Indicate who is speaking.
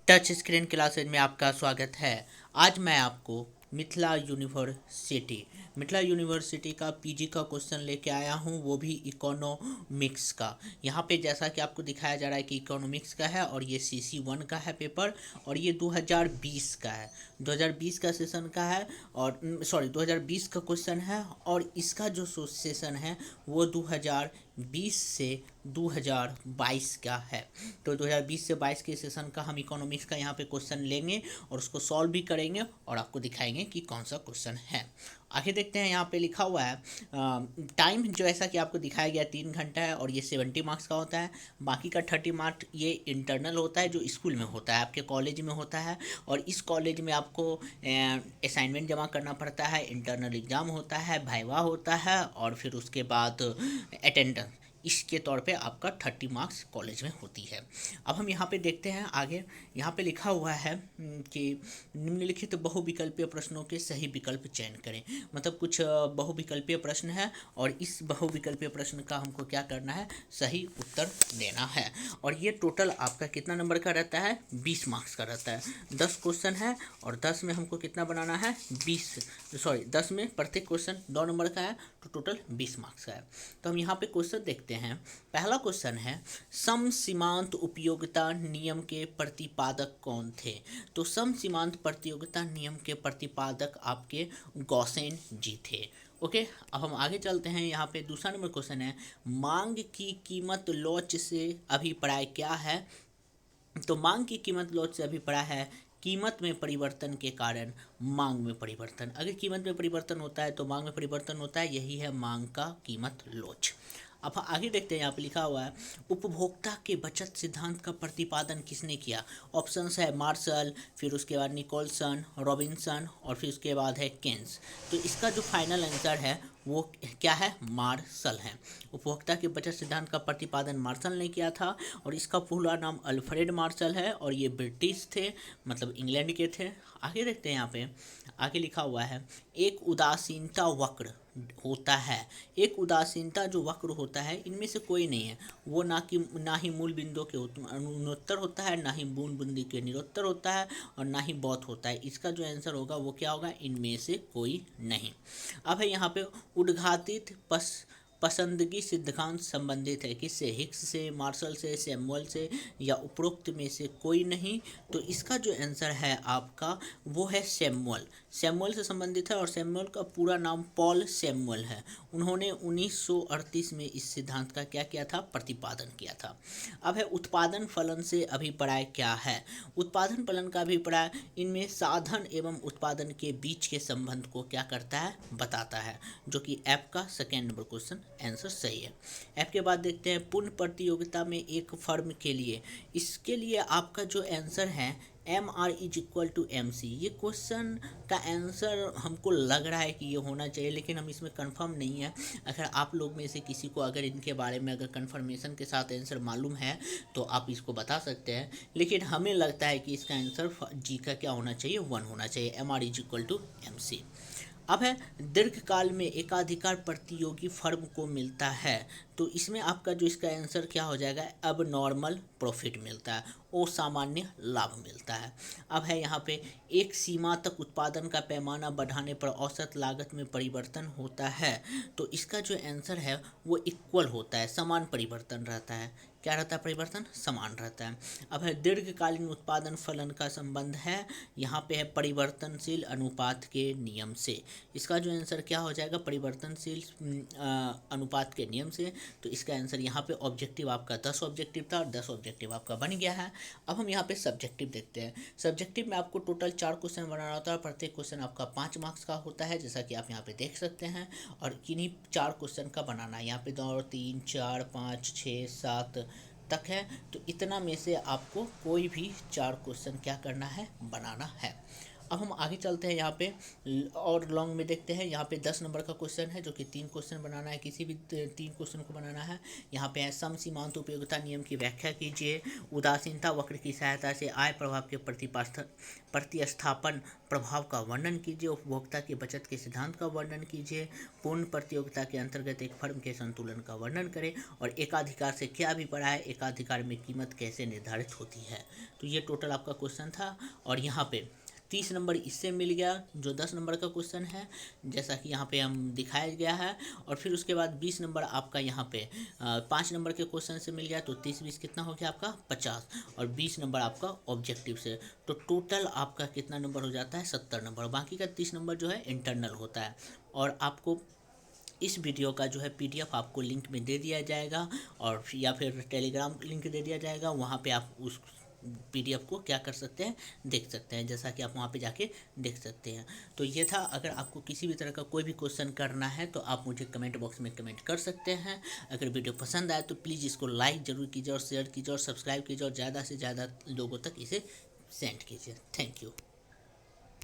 Speaker 1: Touch screen classes में आपका स्वागत है। आज मैं आपको मिथिला यूनिवर्सिटी का पीजी का क्वेश्चन लेके आया हूँ, वो भी इकोनॉमिक्स का। यहाँ पे जैसा कि आपको दिखाया जा रहा है कि इकोनॉमिक्स का है और ये CC1 का है पेपर, और ये 2020 का है। 2020 का सेशन का है, और 2020 का क्वेश्चन है, और इसका जो सेशन है वो 2020 से 2022 का है। तो 2020 से 22 के सेशन का हम इकोनॉमिक्स का यहाँ पे क्वेश्चन लेंगे और उसको सॉल्व भी करेंगे और आपको दिखाएंगे कि कौन सा क्वेश्चन है। आगे देखते हैं, यहाँ पे लिखा हुआ है टाइम जो ऐसा कि आपको दिखाया गया 3 घंटा है, और ये 70 मार्क्स का होता है। बाकी का 30 मार्क्स ये इंटरनल होता है, जो स्कूल में होता है, आपके कॉलेज में होता है। और इस कॉलेज में आपको असाइनमेंट जमा करना पड़ता है, इंटरनल एग्ज़ाम होता है, वाइवा होता है, और फिर उसके बाद अटेंडेंस, इसके तौर पे आपका 30 मार्क्स कॉलेज में होती है। अब हम यहाँ पे देखते हैं आगे। यहाँ पे लिखा हुआ है कि निम्नलिखित बहुविकल्पीय प्रश्नों के सही विकल्प चयन करें। मतलब कुछ बहुविकल्पीय प्रश्न है, और इस बहुविकल्पीय प्रश्न का हमको क्या करना है, सही उत्तर देना है। और ये टोटल आपका कितना नंबर का रहता है, 20 मार्क्स का रहता है। 10 क्वेश्चन है, और 10 में हमको कितना बनाना है, 10 में प्रत्येक क्वेश्चन 2 नंबर का है, तो टोटल 20 मार्क्स का है। तो हम यहाँ पे क्वेश्चन देखते हैं। पहला क्वेश्चन है, समसीमांत उपयोगिता नियम के प्रतिपादक कौन थे। तो समसीमांत प्रतियोगिता नियम के प्रतिपादक आपके गॉसेन जी थे। ओके, अब हम आगे चलते हैं। यहाँ पे दूसरा नंबर क्वेश्चन है, मांग की कीमत लॉच से अभिप्राय क्या है। तो मांग की कीमत लॉच से अभिप्राय है कीमत में परिवर्तन के कारण मांग में परिवर्तन। अगर कीमत में परिवर्तन होता है तो मांग में परिवर्तन होता है, यही है मांग का कीमत लॉच। अब आगे देखते हैं, यहाँ पे लिखा हुआ है, उपभोक्ता के बचत सिद्धांत का प्रतिपादन किसने किया। ऑप्शंस है मार्शल, फिर उसके बाद निकोलसन, रॉबिन्सन, और फिर उसके बाद है केन्स। तो इसका जो फाइनल आंसर है वो क्या है, मार्शल है। उपभोक्ता के बचत सिद्धांत का प्रतिपादन मार्शल ने किया था, और इसका पूरा नाम अल्फ्रेड मार्शल है, और ये ब्रिटिश थे, मतलब इंग्लैंड के थे। आगे देखते हैं, यहाँ पे आगे लिखा हुआ है, एक उदासीनता वक्र होता है। एक उदासीनता जो वक्र होता है, इनमें से कोई नहीं है। वो ना ही मूल बिंदु के अनुत्तर होता है, ना ही बूंद बूंदी के निरुत्तर होता है, और ना ही बहुत होता है। इसका जो आंसर होगा वो क्या होगा, इनमें से कोई नहीं। अब है यहाँ पे उद्घाटित पसंदगी सिद्धांत संबंधित है किससे, हिक्स से, मार्शल से, सैमुअल से, या उपरोक्त में से कोई नहीं। तो इसका जो आंसर है आपका वो है सैमुअल से संबंधित है, और सैमुअल का पूरा नाम पॉल सैमुअल है। उन्होंने 1938 में इस सिद्धांत का क्या किया था, प्रतिपादन किया था। अब है उत्पादन फलन से अभिप्राय क्या है। उत्पादन फलन का अभिप्राय इनमें साधन एवं उत्पादन के बीच के संबंध को क्या करता है, बताता है, जो कि ऐप का सेकेंड नंबर क्वेश्चन आंसर सही है। ऐप के बाद देखते हैं, पूर्ण प्रतियोगिता में एक फर्म के लिए, इसके लिए आपका जो आंसर है MR = MC। ये क्वेश्चन का आंसर हमको लग रहा है कि ये होना चाहिए, लेकिन हम इसमें कंफर्म नहीं है। अगर आप लोग में से किसी को अगर इनके बारे में अगर कंफर्मेशन के साथ आंसर मालूम है तो आप इसको बता सकते हैं, लेकिन हमें लगता है कि इसका आंसर जी का क्या होना चाहिए, 1 होना चाहिए, MR = MC। अब है, दीर्घकाल में एकाधिकार प्रतियोगी फर्म को मिलता है। तो इसमें आपका जो इसका आंसर क्या हो जाएगा, अब नॉर्मल प्रॉफिट मिलता है, और सामान्य लाभ मिलता है। अब है यहाँ पे, एक सीमा तक उत्पादन का पैमाना बढ़ाने पर औसत लागत में परिवर्तन होता है। तो इसका जो आंसर है वो इक्वल होता है, समान परिवर्तन रहता है। क्या रहता है, परिवर्तन समान रहता है। अब है, दीर्घकालीन उत्पादन फलन का संबंध है, यहाँ पे है परिवर्तनशील अनुपात के नियम से। इसका जो आंसर क्या हो जाएगा, परिवर्तनशील अनुपात के नियम से। तो इसका आंसर यहाँ पे ऑब्जेक्टिव आपका 10 ऑब्जेक्टिव था, और 10 ऑब्जेक्टिव आपका बन गया है। अब हम यहाँ पे सब्जेक्टिव देखते हैं। सब्जेक्टिव में आपको टोटल 4 क्वेश्चन बनाना होता है, प्रत्येक क्वेश्चन आपका 5 मार्क्स का होता है, जैसा कि आप यहाँ पे देख सकते हैं। और किन्हीं 4 क्वेश्चन का बनाना है, यहाँ पे 2, 3, 4, 5, 6, 7 तक है। तो इतना में से आपको कोई भी 4 क्वेश्चन क्या करना है, बनाना है। अब हम आगे चलते हैं यहाँ पे और लॉन्ग में देखते हैं। यहाँ पे 10 नंबर का क्वेश्चन है जो कि 3 क्वेश्चन बनाना है, किसी भी 3 क्वेश्चन को बनाना है। यहाँ पे है सम सीमांत उपयोगिता नियम की व्याख्या कीजिए, उदासीनता वक्र की सहायता से आय प्रभाव के प्रतिस्थापन प्रभाव का वर्णन कीजिए, उपभोक्ता की बचत के सिद्धांत का वर्णन कीजिए, पूर्ण प्रतियोगिता के अंतर्गत एक फर्म के संतुलन का वर्णन करें, और एकाधिकार से क्या अभिप्राय है, एकाधिकार में कीमत कैसे निर्धारित होती है। तो ये टोटल आपका क्वेश्चन था। और यहाँ पे 30 नंबर इससे मिल गया जो 10 नंबर का क्वेश्चन है, जैसा कि यहाँ पे हम दिखाया गया है। और फिर उसके बाद 20 नंबर आपका यहाँ पे 5 नंबर के क्वेश्चन से मिल गया, तो 30-20 कितना हो गया आपका 50, और 20 नंबर आपका ऑब्जेक्टिव से। तो टोटल आपका कितना नंबर हो जाता है 70 नंबर। बाकी का 30 नंबर जो है इंटरनल होता है। और आपको इस वीडियो का जो है पीडीएफ आपको लिंक में दे दिया जाएगा, और या फिर टेलीग्राम लिंक दे दिया जाएगा, वहाँ पे आप उस पीडीएफ को क्या कर सकते हैं, देख सकते हैं, जैसा कि आप वहाँ पे जाके देख सकते हैं। तो ये था। अगर आपको किसी भी तरह का कोई भी क्वेश्चन करना है तो आप मुझे कमेंट बॉक्स में कमेंट कर सकते हैं। अगर वीडियो पसंद आए तो प्लीज़ इसको लाइक ज़रूर कीजिए और शेयर कीजिए और सब्सक्राइब कीजिए और ज़्यादा से ज़्यादा लोगों तक इसे सेंड कीजिए। Thank you.